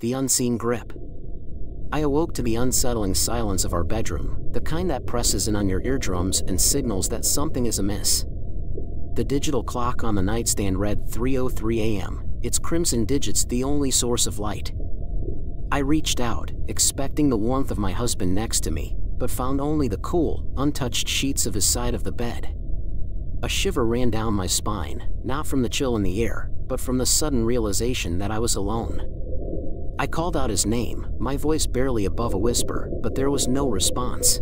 the unseen grip. I awoke to the unsettling silence of our bedroom, the kind that presses in on your eardrums and signals that something is amiss. The digital clock on the nightstand read 3:03 a.m., its crimson digits the only source of light. I reached out, expecting the warmth of my husband next to me, but found only the cool, untouched sheets of his side of the bed. A shiver ran down my spine, not from the chill in the air, but from the sudden realization that I was alone. I called out his name, my voice barely above a whisper, but there was no response.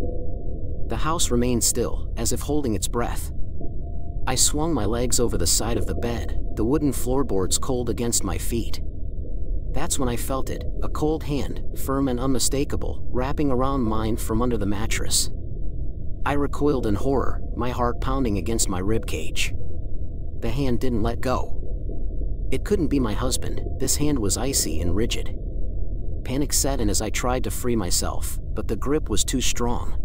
The house remained still, as if holding its breath. I swung my legs over the side of the bed, the wooden floorboards cold against my feet. That's when I felt it, a cold hand, firm and unmistakable, wrapping around mine from under the mattress. I recoiled in horror, my heart pounding against my ribcage. The hand didn't let go. It couldn't be my husband, this hand was icy and rigid. Panic set in as I tried to free myself, but the grip was too strong.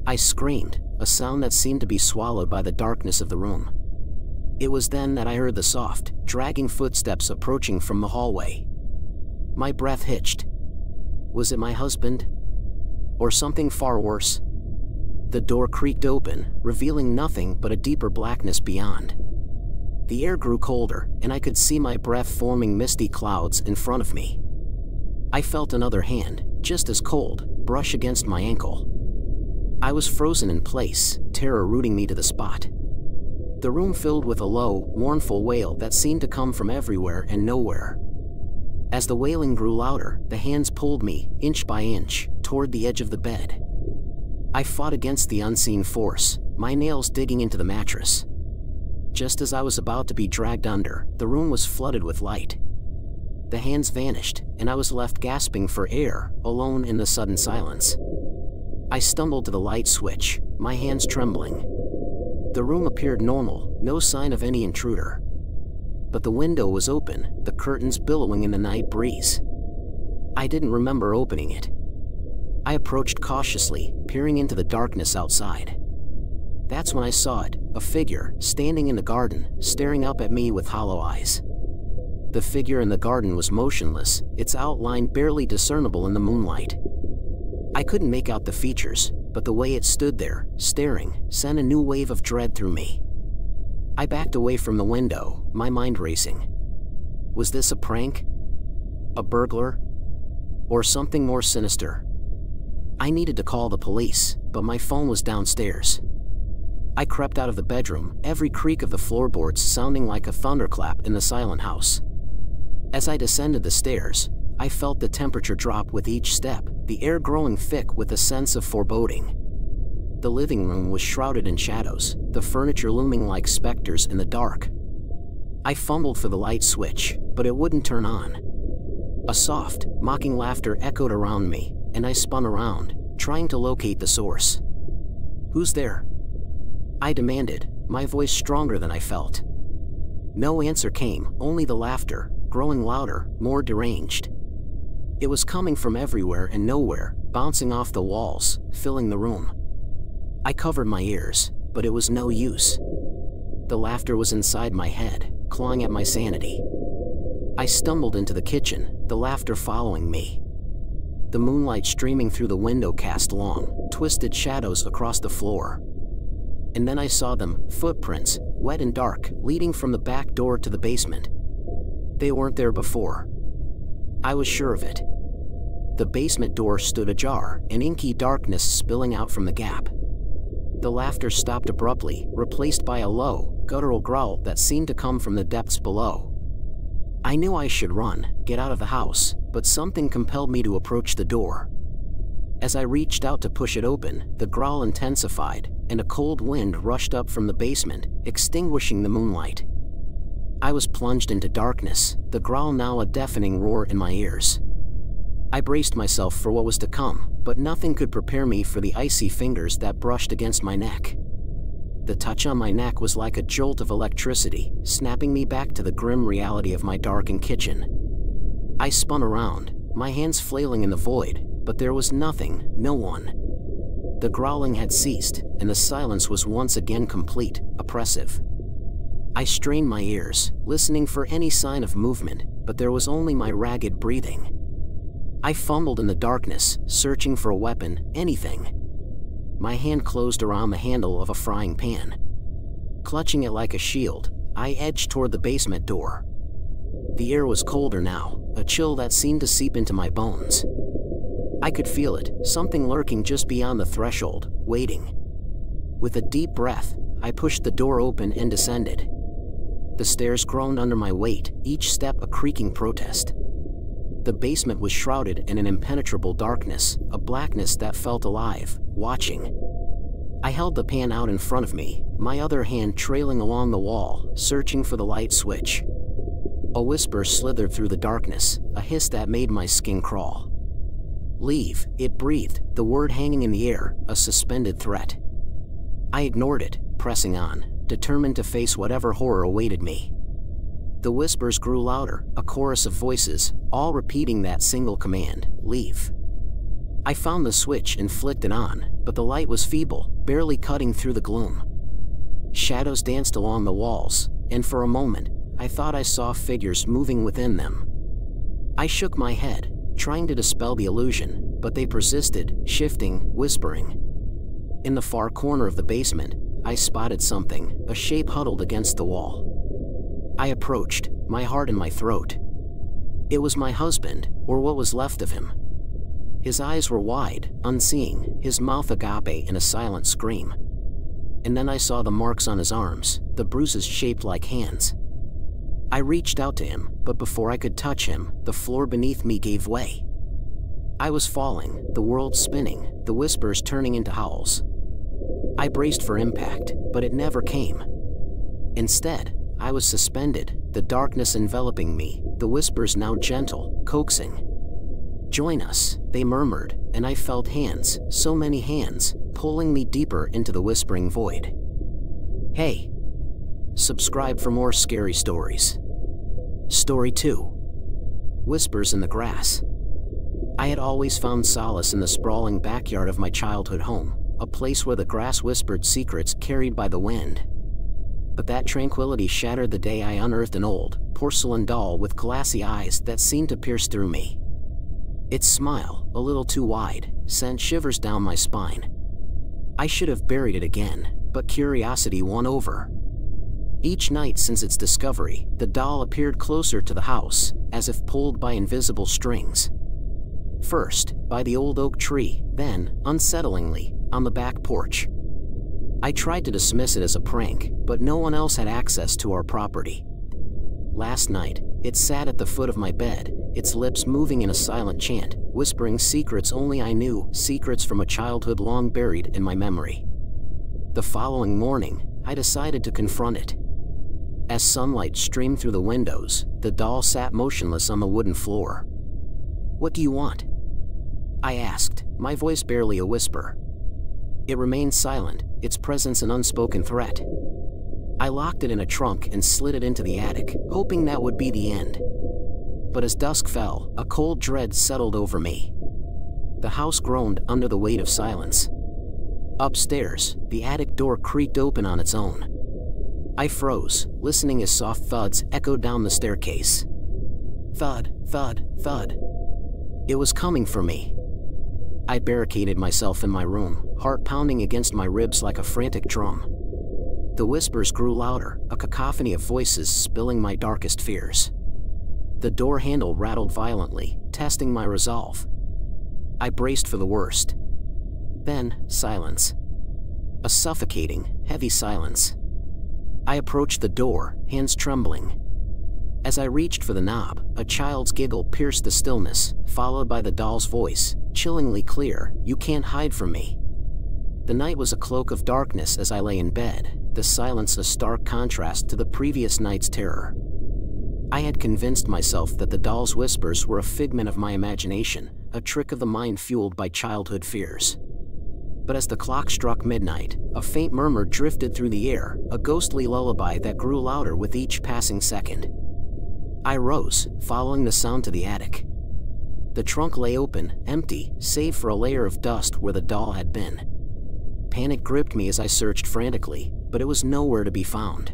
I screamed, a sound that seemed to be swallowed by the darkness of the room. It was then that I heard the soft, dragging footsteps approaching from the hallway. My breath hitched. Was it my husband? Or something far worse? The door creaked open, revealing nothing but a deeper blackness beyond. The air grew colder, and I could see my breath forming misty clouds in front of me. I felt another hand, just as cold, brush against my ankle. I was frozen in place, terror rooting me to the spot. The room filled with a low, mournful wail that seemed to come from everywhere and nowhere. As the wailing grew louder, the hands pulled me, inch by inch, toward the edge of the bed. I fought against the unseen force, my nails digging into the mattress. Just as I was about to be dragged under, the room was flooded with light. The hands vanished, and I was left gasping for air, alone in the sudden silence. I stumbled to the light switch, my hands trembling. The room appeared normal, no sign of any intruder. But the window was open, the curtains billowing in the night breeze. I didn't remember opening it. I approached cautiously, peering into the darkness outside. That's when I saw it, a figure, standing in the garden, staring up at me with hollow eyes. The figure in the garden was motionless, its outline barely discernible in the moonlight. I couldn't make out the features, but the way it stood there, staring, sent a new wave of dread through me. I backed away from the window, my mind racing. Was this a prank? A burglar? Or something more sinister? I needed to call the police, but my phone was downstairs. I crept out of the bedroom, every creak of the floorboards sounding like a thunderclap in the silent house. As I descended the stairs, I felt the temperature drop with each step, the air growing thick with a sense of foreboding. The living room was shrouded in shadows, the furniture looming like specters in the dark. I fumbled for the light switch, but it wouldn't turn on. A soft, mocking laughter echoed around me, and I spun around, trying to locate the source. "Who's there?" I demanded, my voice stronger than I felt. No answer came, only the laughter, growing louder, more deranged. It was coming from everywhere and nowhere, bouncing off the walls, filling the room. I covered my ears, but it was no use. The laughter was inside my head, clawing at my sanity. I stumbled into the kitchen, the laughter following me. The moonlight streaming through the window cast long, twisted shadows across the floor. And then I saw them, footprints, wet and dark, leading from the back door to the basement. They weren't there before. I was sure of it. The basement door stood ajar, an inky darkness spilling out from the gap. The laughter stopped abruptly, replaced by a low, guttural growl that seemed to come from the depths below. I knew I should run, get out of the house, but something compelled me to approach the door. As I reached out to push it open, the growl intensified, and a cold wind rushed up from the basement, extinguishing the moonlight. I was plunged into darkness, the growl now a deafening roar in my ears. I braced myself for what was to come, but nothing could prepare me for the icy fingers that brushed against my neck. The touch on my neck was like a jolt of electricity, snapping me back to the grim reality of my darkened kitchen. I spun around, my hands flailing in the void, but there was nothing, no one. The growling had ceased, and the silence was once again complete, oppressive. I strained my ears, listening for any sign of movement, but there was only my ragged breathing. I fumbled in the darkness, searching for a weapon, anything. My hand closed around the handle of a frying pan. Clutching it like a shield, I edged toward the basement door. The air was colder now, a chill that seemed to seep into my bones. I could feel it, something lurking just beyond the threshold, waiting. With a deep breath, I pushed the door open and descended. The stairs groaned under my weight, each step a creaking protest. The basement was shrouded in an impenetrable darkness, a blackness that felt alive, watching. I held the pan out in front of me, my other hand trailing along the wall, searching for the light switch. A whisper slithered through the darkness, a hiss that made my skin crawl. "Leave," it breathed, the word hanging in the air, a suspended threat. I ignored it, pressing on, determined to face whatever horror awaited me. The whispers grew louder, a chorus of voices, all repeating that single command, "Leave." I found the switch and flicked it on, but the light was feeble, barely cutting through the gloom. Shadows danced along the walls, and for a moment, I thought I saw figures moving within them. I shook my head, trying to dispel the illusion, but they persisted, shifting, whispering. In the far corner of the basement, I spotted something, a shape huddled against the wall. I approached, my heart in my throat. It was my husband, or what was left of him. His eyes were wide, unseeing, his mouth agape in a silent scream. And then I saw the marks on his arms, the bruises shaped like hands. I reached out to him, but before I could touch him, the floor beneath me gave way. I was falling, the world spinning, the whispers turning into howls. I braced for impact, but it never came. Instead, I was suspended, the darkness enveloping me, the whispers now gentle, coaxing. "Join us," they murmured, and I felt hands, so many hands, pulling me deeper into the whispering void. Hey! Subscribe for more scary stories. Story 2. Whispers in the Grass. I had always found solace in the sprawling backyard of my childhood home, a place where the grass whispered secrets carried by the wind. But that tranquility shattered the day I unearthed an old, porcelain doll with glassy eyes that seemed to pierce through me. Its smile, a little too wide, sent shivers down my spine. I should have buried it again, but curiosity won over. Each night since its discovery, the doll appeared closer to the house, as if pulled by invisible strings. First, by the old oak tree, then, unsettlingly, on the back porch. I tried to dismiss it as a prank, but no one else had access to our property. Last night, it sat at the foot of my bed, its lips moving in a silent chant, whispering secrets only I knew, secrets from a childhood long buried in my memory. The following morning, I decided to confront it. As sunlight streamed through the windows, the doll sat motionless on the wooden floor. "What do you want?" I asked, my voice barely a whisper. It remained silent, its presence an unspoken threat. I locked it in a trunk and slid it into the attic, hoping that would be the end. But as dusk fell, a cold dread settled over me. The house groaned under the weight of silence. Upstairs, the attic door creaked open on its own. I froze, listening as soft thuds echoed down the staircase. Thud, thud, thud. It was coming for me. I barricaded myself in my room, heart pounding against my ribs like a frantic drum. The whispers grew louder, a cacophony of voices spilling my darkest fears. The door handle rattled violently, testing my resolve. I braced for the worst. Then, silence. A suffocating, heavy silence. I approached the door, hands trembling. As I reached for the knob, a child's giggle pierced the stillness, followed by the doll's voice, chillingly clear, "You can't hide from me." The night was a cloak of darkness as I lay in bed, the silence a stark contrast to the previous night's terror. I had convinced myself that the doll's whispers were a figment of my imagination, a trick of the mind fueled by childhood fears. But as the clock struck midnight, a faint murmur drifted through the air, a ghostly lullaby that grew louder with each passing second. I rose, following the sound to the attic. The trunk lay open, empty, save for a layer of dust where the doll had been. Panic gripped me as I searched frantically, but it was nowhere to be found.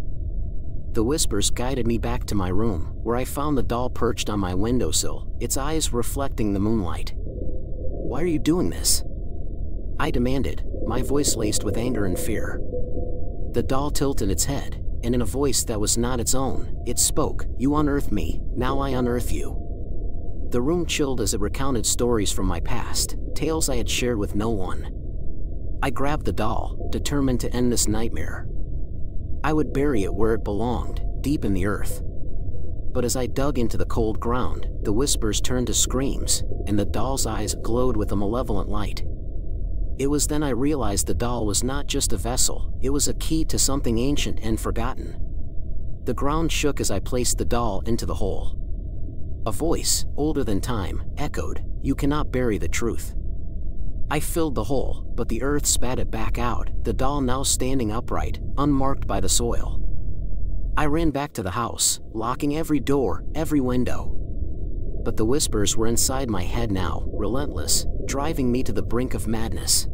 The whispers guided me back to my room, where I found the doll perched on my windowsill, its eyes reflecting the moonlight. "Why are you doing this?" I demanded, my voice laced with anger and fear. The doll tilted its head, and in a voice that was not its own, it spoke, "You unearthed me, now I unearth you." The room chilled as it recounted stories from my past, tales I had shared with no one. I grabbed the doll, determined to end this nightmare. I would bury it where it belonged, deep in the earth. But as I dug into the cold ground, the whispers turned to screams, and the doll's eyes glowed with a malevolent light. It was then I realized the doll was not just a vessel, it was a key to something ancient and forgotten. The ground shook as I placed the doll into the hole. A voice, older than time, echoed, "You cannot bury the truth." I filled the hole, but the earth spat it back out, the doll now standing upright, unmarked by the soil. I ran back to the house, locking every door, every window. But the whispers were inside my head now, relentless, driving me to the brink of madness.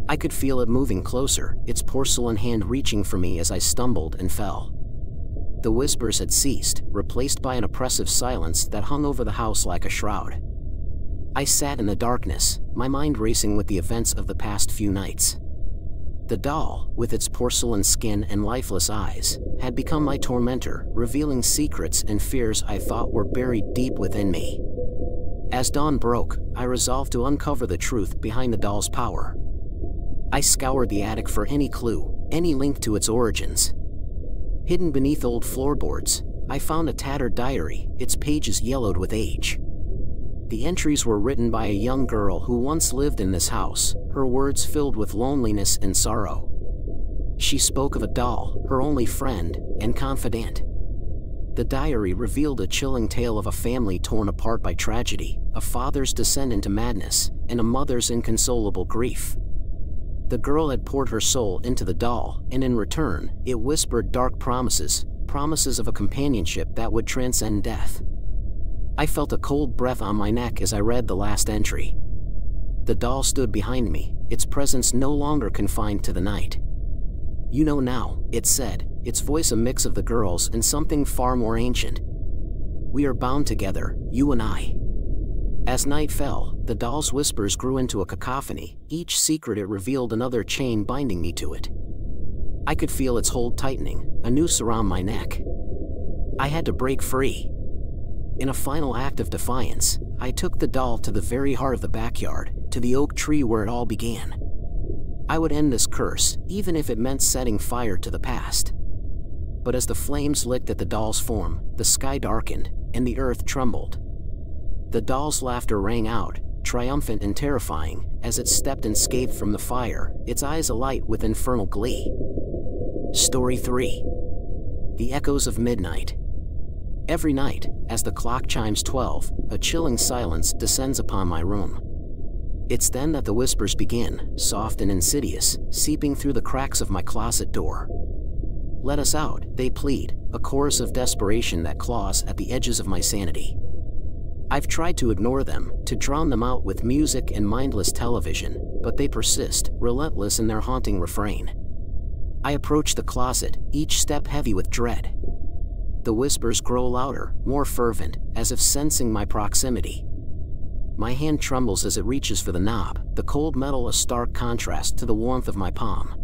I could feel it moving closer, its porcelain hand reaching for me as I stumbled and fell. The whispers had ceased, replaced by an oppressive silence that hung over the house like a shroud. I sat in the darkness, my mind racing with the events of the past few nights. The doll, with its porcelain skin and lifeless eyes, had become my tormentor, revealing secrets and fears I thought were buried deep within me. As dawn broke, I resolved to uncover the truth behind the doll's power. I scoured the attic for any clue, any link to its origins. Hidden beneath old floorboards, I found a tattered diary, its pages yellowed with age. The entries were written by a young girl who once lived in this house, her words filled with loneliness and sorrow. She spoke of a doll, her only friend and confidant. The diary revealed a chilling tale of a family torn apart by tragedy, a father's descent into madness, and a mother's inconsolable grief. The girl had poured her soul into the doll, and in return, it whispered dark promises, promises of a companionship that would transcend death. I felt a cold breath on my neck as I read the last entry. The doll stood behind me, its presence no longer confined to the night. "You know now," it said, its voice a mix of the girl's and something far more ancient. "We are bound together, you and I." As night fell, the doll's whispers grew into a cacophony, each secret it revealed another chain binding me to it. I could feel its hold tightening, a noose around my neck. I had to break free. In a final act of defiance, I took the doll to the very heart of the backyard, to the oak tree where it all began. I would end this curse, even if it meant setting fire to the past. But as the flames licked at the doll's form, the sky darkened, and the earth trembled. The doll's laughter rang out, triumphant and terrifying, as it stepped and escaped from the fire, its eyes alight with infernal glee. Story 3. The Echoes of Midnight. Every night, as the clock chimes 12, a chilling silence descends upon my room. It's then that the whispers begin, soft and insidious, seeping through the cracks of my closet door. "Let us out," they plead, a chorus of desperation that claws at the edges of my sanity. I've tried to ignore them, to drown them out with music and mindless television, but they persist, relentless in their haunting refrain. I approach the closet, each step heavy with dread. The whispers grow louder, more fervent, as if sensing my proximity. My hand trembles as it reaches for the knob, the cold metal a stark contrast to the warmth of my palm.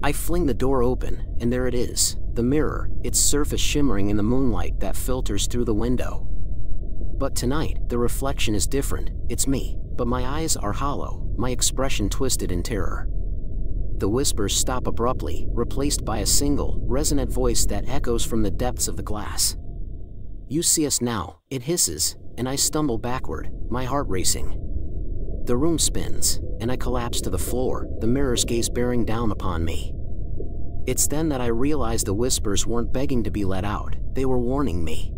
I fling the door open, and there it is, the mirror, its surface shimmering in the moonlight that filters through the window. But tonight, the reflection is different. It's me, but my eyes are hollow, my expression twisted in terror. The whispers stop abruptly, replaced by a single, resonant voice that echoes from the depths of the glass. "You see us now," it hisses, and I stumble backward, my heart racing. The room spins, and I collapse to the floor, the mirror's gaze bearing down upon me. It's then that I realize the whispers weren't begging to be let out, they were warning me.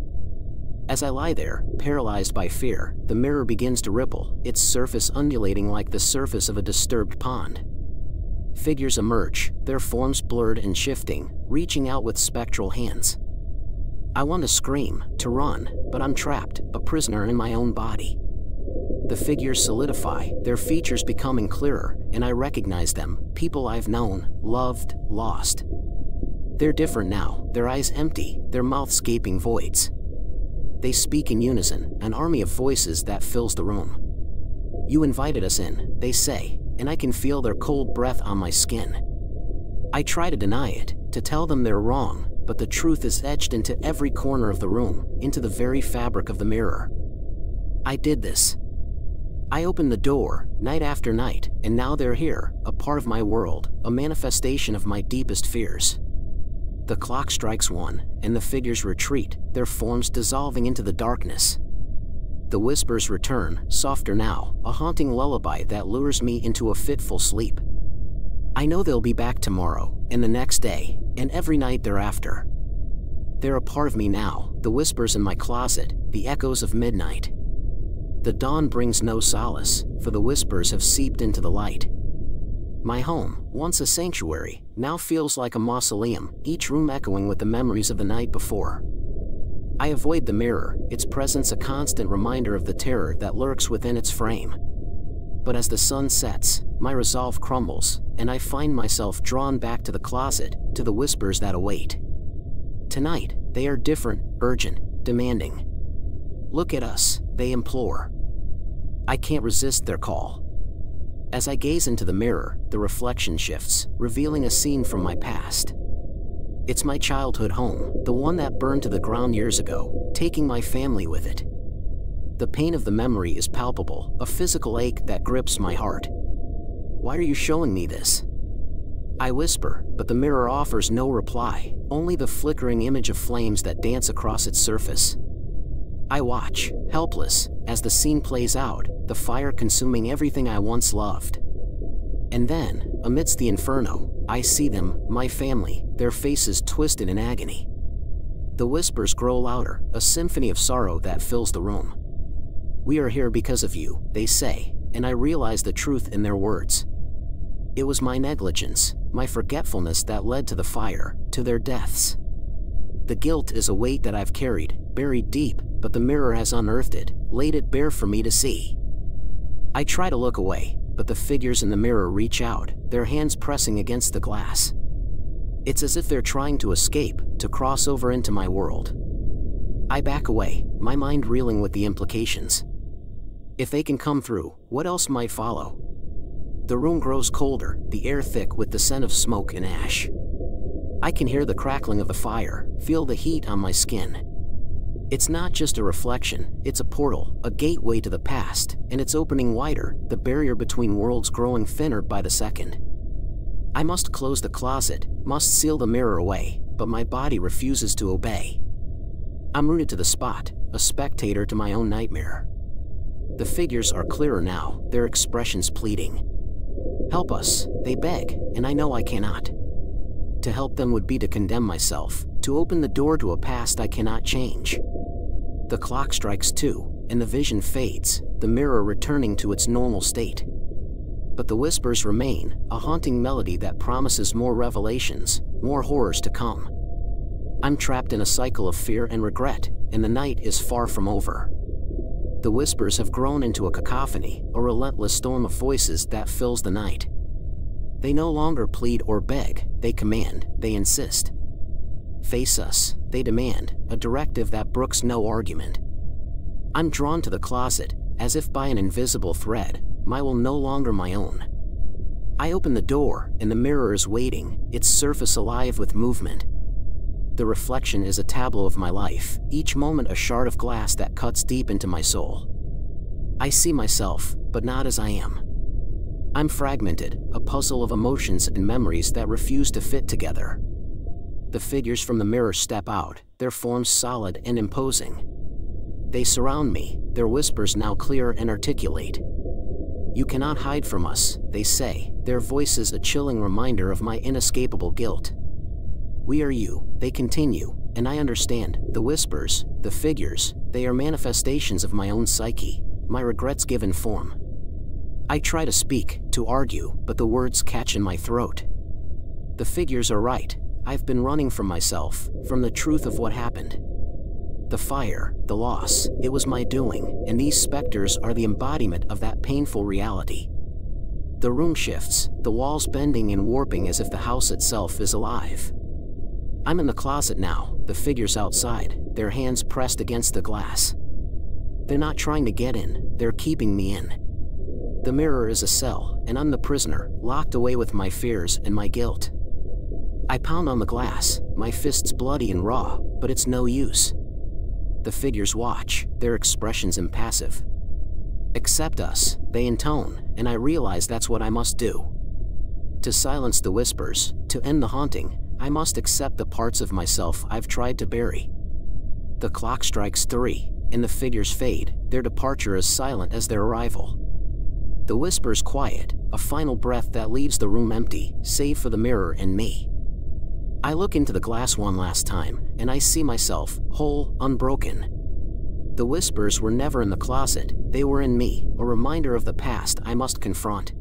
As I lie there, paralyzed by fear, the mirror begins to ripple, its surface undulating like the surface of a disturbed pond. Figures emerge, their forms blurred and shifting, reaching out with spectral hands. I want to scream, to run, but I'm trapped, a prisoner in my own body. The figures solidify, their features becoming clearer, and I recognize them, people I've known, loved, lost. They're different now, their eyes empty, their mouths gaping voids. They speak in unison, an army of voices that fills the room. You invited us in, they say, and I can feel their cold breath on my skin. I try to deny it, to tell them they're wrong, but the truth is etched into every corner of the room, into the very fabric of the mirror. I did this. I opened the door, night after night, and now they're here, a part of my world, a manifestation of my deepest fears. The clock strikes 1, and the figures retreat, their forms dissolving into the darkness. The whispers return, softer now, a haunting lullaby that lures me into a fitful sleep. I know they'll be back tomorrow, and the next day, and every night thereafter. They're a part of me now, the whispers in my closet, the echoes of midnight. The dawn brings no solace, for the whispers have seeped into the light. My home, once a sanctuary, now feels like a mausoleum, each room echoing with the memories of the night before. I avoid the mirror, its presence a constant reminder of the terror that lurks within its frame. But as the sun sets, my resolve crumbles, and I find myself drawn back to the closet, to the whispers that await. Tonight, they are different, urgent, demanding. Look at us, they implore. I can't resist their call. As I gaze into the mirror, the reflection shifts, revealing a scene from my past. It's my childhood home, the one that burned to the ground years ago, taking my family with it. The pain of the memory is palpable, a physical ache that grips my heart. Why are you showing me this? I whisper, but the mirror offers no reply, only the flickering image of flames that dance across its surface. I watch, helpless, as the scene plays out, the fire consuming everything I once loved. And then, amidst the inferno, I see them, my family, their faces twisted in agony. The whispers grow louder, a symphony of sorrow that fills the room. We are here because of you, they say, and I realize the truth in their words. It was my negligence, my forgetfulness that led to the fire, to their deaths. The guilt is a weight that I've carried, buried deep, but the mirror has unearthed it, laid it bare for me to see. I try to look away, but the figures in the mirror reach out, their hands pressing against the glass. It's as if they're trying to escape, to cross over into my world. I back away, my mind reeling with the implications. If they can come through, what else might follow? The room grows colder, the air thick with the scent of smoke and ash. I can hear the crackling of the fire, feel the heat on my skin. It's not just a reflection, it's a portal, a gateway to the past, and it's opening wider, the barrier between worlds growing thinner by the second. I must close the closet, must seal the mirror away, but my body refuses to obey. I'm rooted to the spot, a spectator to my own nightmare. The figures are clearer now, their expressions pleading. Help us, they beg, and I know I cannot. To help them would be to condemn myself, to open the door to a past I cannot change. The clock strikes 2, and the vision fades, the mirror returning to its normal state. But the whispers remain, a haunting melody that promises more revelations, more horrors to come. I'm trapped in a cycle of fear and regret, and the night is far from over. The whispers have grown into a cacophony, a relentless storm of voices that fills the night. They no longer plead or beg, they command, they insist. Face us, they demand, a directive that brooks no argument. I'm drawn to the closet, as if by an invisible thread, my will no longer my own. I open the door, and the mirror is waiting, its surface alive with movement. The reflection is a tableau of my life, each moment a shard of glass that cuts deep into my soul. I see myself, but not as I am. I'm fragmented, a puzzle of emotions and memories that refuse to fit together. The figures from the mirror step out, their forms solid and imposing. They surround me, their whispers now clear and articulate. You cannot hide from us, they say, their voices a chilling reminder of my inescapable guilt. We are you, they continue, and I understand, the whispers, the figures, they are manifestations of my own psyche, my regrets given form. I try to speak, to argue, but the words catch in my throat. The figures are right, I've been running from myself, from the truth of what happened. The fire, the loss, it was my doing, and these specters are the embodiment of that painful reality. The room shifts, the walls bending and warping as if the house itself is alive. I'm in the closet now, the figures outside, their hands pressed against the glass. They're not trying to get in, they're keeping me in. The mirror is a cell, and I'm the prisoner, locked away with my fears and my guilt. I pound on the glass, my fists bloody and raw, but it's no use. The figures watch, their expressions impassive. Accept us, they intone, and I realize that's what I must do. To silence the whispers, to end the haunting, I must accept the parts of myself I've tried to bury. The clock strikes 3, and the figures fade, their departure as silent as their arrival. The whispers quiet, a final breath that leaves the room empty, save for the mirror and me. I look into the glass one last time, and I see myself, whole, unbroken. The whispers were never in the closet, they were in me, a reminder of the past I must confront.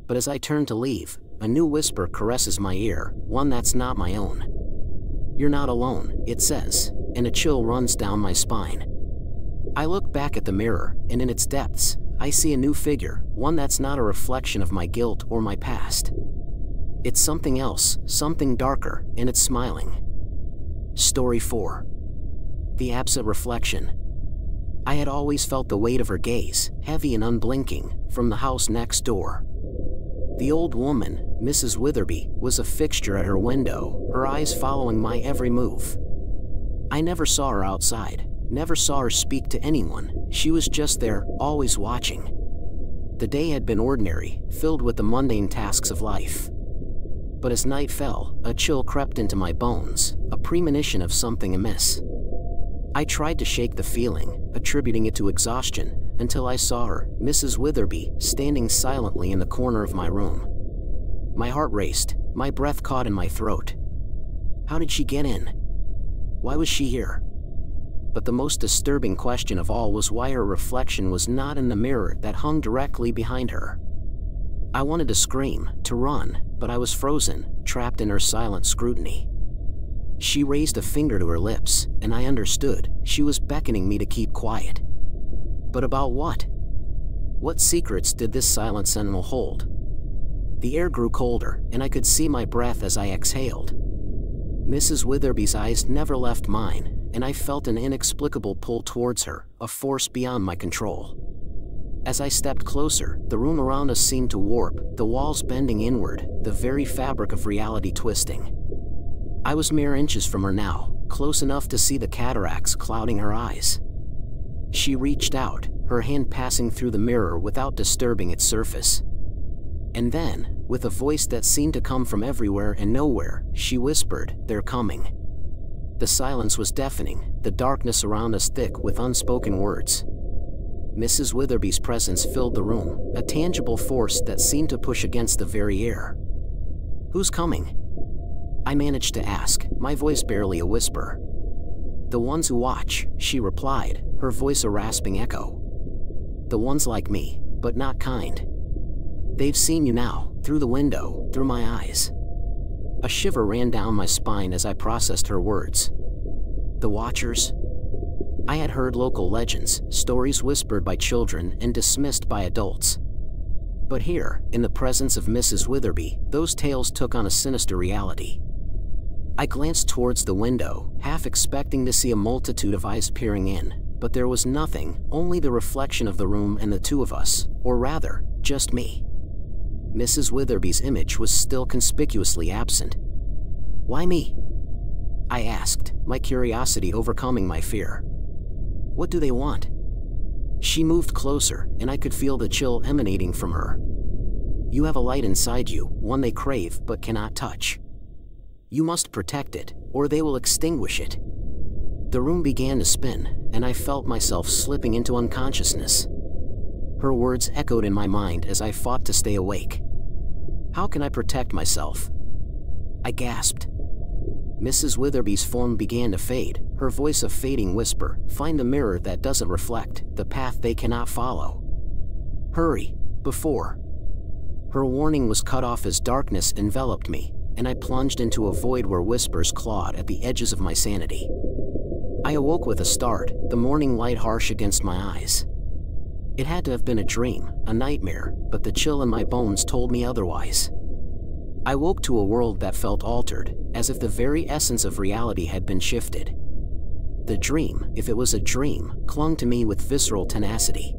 But as I turn to leave, a new whisper caresses my ear, one that's not my own. You're not alone, it says, and a chill runs down my spine. I look back at the mirror, and in its depths, I see a new figure, one that's not a reflection of my guilt or my past. It's something else, something darker, and it's smiling. Story 4. The Absent Reflection. I had always felt the weight of her gaze, heavy and unblinking, from the house next door. The old woman, Mrs. Witherby, was a fixture at her window, her eyes following my every move. I never saw her outside, never saw her speak to anyone, she was just there, always watching. The day had been ordinary, filled with the mundane tasks of life. But as night fell, a chill crept into my bones, a premonition of something amiss. I tried to shake the feeling, attributing it to exhaustion, until I saw her, Mrs. Witherby, standing silently in the corner of my room. My heart raced, my breath caught in my throat. How did she get in? Why was she here? But the most disturbing question of all was why her reflection was not in the mirror that hung directly behind her. I wanted to scream, to run, but I was frozen, trapped in her silent scrutiny. She raised a finger to her lips, and I understood, she was beckoning me to keep quiet. But about what? What secrets did this silent sentinel hold? The air grew colder, and I could see my breath as I exhaled. Mrs. Witherby's eyes never left mine, and I felt an inexplicable pull towards her, a force beyond my control. As I stepped closer, the room around us seemed to warp, the walls bending inward, the very fabric of reality twisting. I was mere inches from her now, close enough to see the cataracts clouding her eyes. She reached out, her hand passing through the mirror without disturbing its surface. And then, with a voice that seemed to come from everywhere and nowhere, she whispered, "They're coming." The silence was deafening, the darkness around us thick with unspoken words. Mrs. Witherby's presence filled the room, a tangible force that seemed to push against the very air. "Who's coming?" I managed to ask, my voice barely a whisper. "The ones who watch," she replied, her voice a rasping echo. "The ones like me, but not kind. They've seen you now, through the window, through my eyes." A shiver ran down my spine as I processed her words. The Watchers? I had heard local legends, stories whispered by children and dismissed by adults. But here, in the presence of Mrs. Witherby, those tales took on a sinister reality. I glanced towards the window, half expecting to see a multitude of eyes peering in, but there was nothing, only the reflection of the room and the two of us, or rather, just me. Mrs. Witherby's image was still conspicuously absent. "Why me?" I asked, my curiosity overcoming my fear. "What do they want?" She moved closer, and I could feel the chill emanating from her. "You have a light inside you, one they crave but cannot touch. You must protect it, or they will extinguish it." The room began to spin, and I felt myself slipping into unconsciousness. Her words echoed in my mind as I fought to stay awake. "How can I protect myself?" I gasped. Mrs. Witherby's form began to fade, her voice a fading whisper, "Find the mirror that doesn't reflect, the path they cannot follow. Hurry, before." Her warning was cut off as darkness enveloped me, and I plunged into a void where whispers clawed at the edges of my sanity. I awoke with a start, the morning light harsh against my eyes. It had to have been a dream, a nightmare, but the chill in my bones told me otherwise. I woke to a world that felt altered, as if the very essence of reality had been shifted. The dream, if it was a dream, clung to me with visceral tenacity.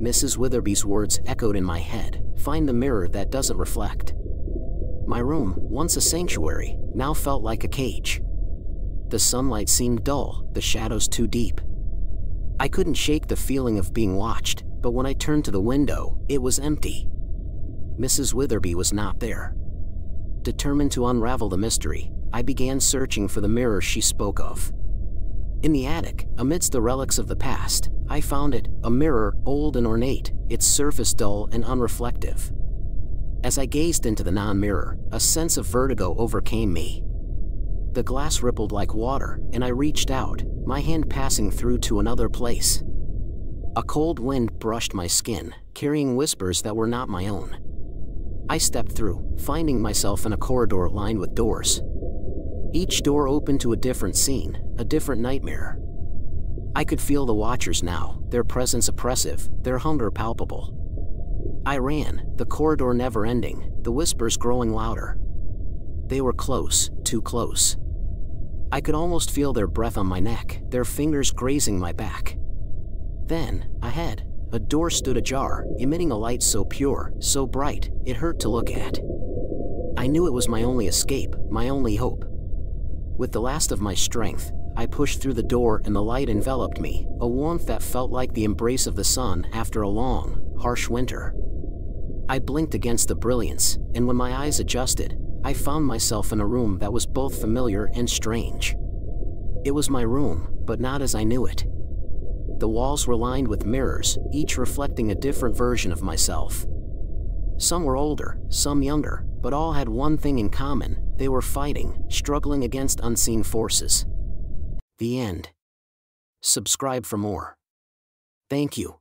Mrs. Witherby's words echoed in my head, "Find the mirror that doesn't reflect." My room, once a sanctuary, now felt like a cage. The sunlight seemed dull, the shadows too deep. I couldn't shake the feeling of being watched, but when I turned to the window, it was empty. Mrs. Witherby was not there. Determined to unravel the mystery, I began searching for the mirror she spoke of. In the attic, amidst the relics of the past, I found it, a mirror, old and ornate, its surface dull and unreflective. As I gazed into the non-mirror, a sense of vertigo overcame me. The glass rippled like water, and I reached out, my hand passing through to another place. A cold wind brushed my skin, carrying whispers that were not my own. I stepped through, finding myself in a corridor lined with doors. Each door opened to a different scene, a different nightmare. I could feel the watchers now, their presence oppressive, their hunger palpable. I ran, the corridor never ending, the whispers growing louder. They were close, too close. I could almost feel their breath on my neck, their fingers grazing my back. Then, ahead, a door stood ajar, emitting a light so pure, so bright, it hurt to look at. I knew it was my only escape, my only hope. With the last of my strength, I pushed through the door and the light enveloped me, a warmth that felt like the embrace of the sun after a long, harsh winter. I blinked against the brilliance, and when my eyes adjusted, I found myself in a room that was both familiar and strange. It was my room, but not as I knew it. The walls were lined with mirrors, each reflecting a different version of myself. Some were older, some younger, but all had one thing in common: they were fighting, struggling against unseen forces. The end. Subscribe for more. Thank you.